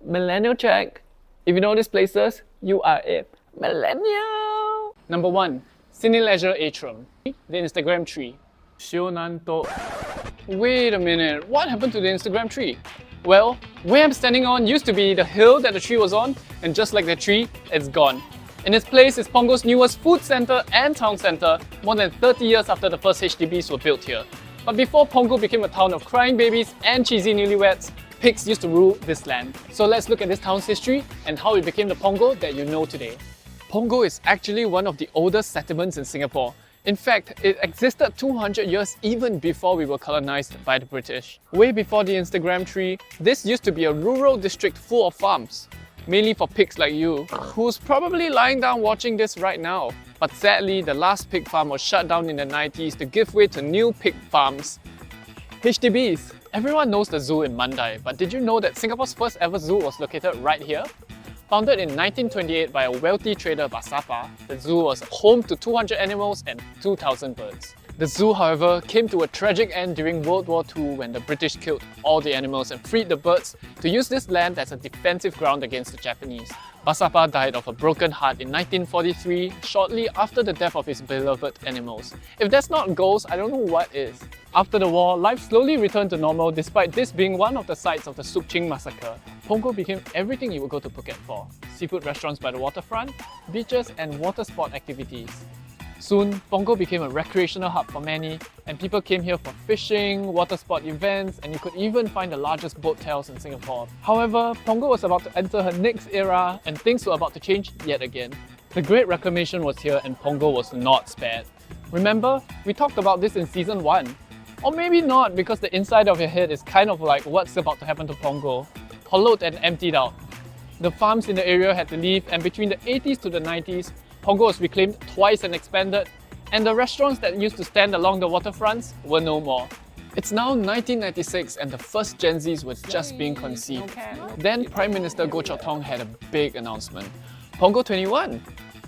Millennial check. If you know these places, you are a millennial. Number 1. Cine Leisure Atrium, the Instagram tree. Untold. Wait a minute, what happened to the Instagram tree? Well, where I'm standing on used to be the hill that the tree was on, and just like the tree, it's gone. In its place is Punggol's newest food centre and town centre, more than 30 years after the first HDBs were built here. But before Punggol became a town of crying babies and cheesy newlyweds, pigs used to rule this land. So let's look at this town's history and how it became the Punggol that you know today. Punggol is actually one of the oldest settlements in Singapore. In fact, it existed 200 years even before we were colonized by the British. Way before the Instagram tree, this used to be a rural district full of farms, mainly for pigs like you, who's probably lying down watching this right now. But sadly, the last pig farm was shut down in the 90s to give way to new pig farms. HDBs. Everyone knows the zoo in Mandai, but did you know that Singapore's first ever zoo was located right here? Founded in 1928 by a wealthy trader Basapa, the zoo was home to 200 animals and 2,000 birds. The zoo, however, came to a tragic end during World War II when the British killed all the animals and freed the birds to use this land as a defensive ground against the Japanese. Basapa died of a broken heart in 1943, shortly after the death of his beloved animals. If that's not ghosts, I don't know what is. After the war, life slowly returned to normal despite this being one of the sites of the Suk Ching massacre. Punggol became everything you would go to Phuket for. Seafood restaurants by the waterfront, beaches and water sport activities. Soon, Punggol became a recreational hub for many, and people came here for fishing, water sport events, and you could even find the largest boat tails in Singapore. However, Punggol was about to enter her next era, and things were about to change yet again. The Great Reclamation was here and Punggol was not spared. Remember, we talked about this in Season 1. Or maybe not, because the inside of your head is kind of like what's about to happen to Punggol. Hollowed and emptied out. The farms in the area had to leave, and between the 80s to the 90s, Punggol was reclaimed twice and expanded, and the restaurants that used to stand along the waterfronts were no more. It's now 1996 and the first Gen Zs were just being conceived. Then Prime Minister Goh Chok Tong had a big announcement. Punggol 21!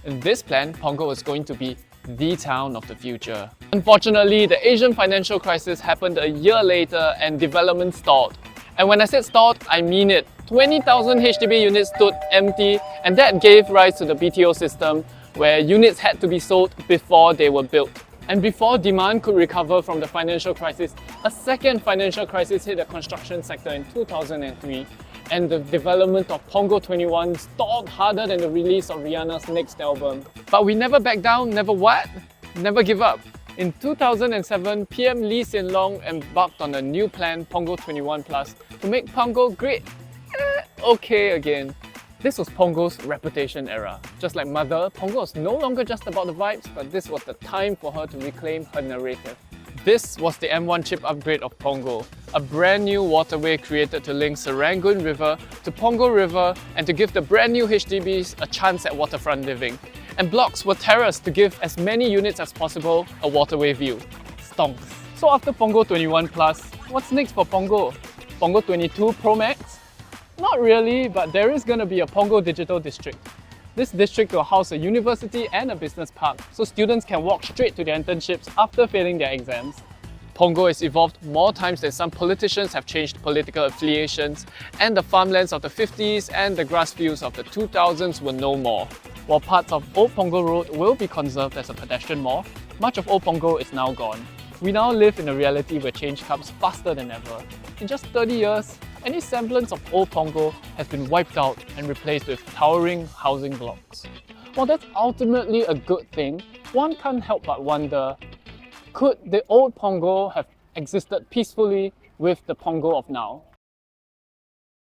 In this plan, Punggol was going to be the town of the future. Unfortunately, the Asian financial crisis happened a year later and development stalled. And when I said stalled, I mean it. 20,000 HDB units stood empty, and that gave rise to the BTO system, where units had to be sold before they were built. And before demand could recover from the financial crisis, a second financial crisis hit the construction sector in 2003, and the development of Punggol 21 stalled harder than the release of Rihanna's next album. But we never back down, never what? Never give up. In 2007, PM Lee Hsien Loong embarked on a new plan, Punggol 21 Plus, to make Punggol great okay again. This was Punggol's reputation era. Just like Mother, Punggol was no longer just about the vibes, but this was the time for her to reclaim her narrative. This was the M1 chip upgrade of Punggol, a brand new waterway created to link Serangoon River to Punggol River and to give the brand new HDBs a chance at waterfront living. And blocks were terraced to give as many units as possible a waterway view. Stonks. So after Punggol 21 Plus, what's next for Punggol? Punggol 22 Pro Max? Not really, but there is going to be a Punggol Digital District. This district will house a university and a business park, so students can walk straight to their internships after failing their exams. Punggol has evolved more times than some politicians have changed political affiliations, and the farmlands of the 50s and the grass fields of the 2000s were no more. While parts of Old Punggol Road will be conserved as a pedestrian mall, much of Old Punggol is now gone. We now live in a reality where change comes faster than ever. In just 30 years, any semblance of Old Punggol has been wiped out and replaced with towering housing blocks. While that's ultimately a good thing, one can't help but wonder, could the old Punggol have existed peacefully with the Punggol of now?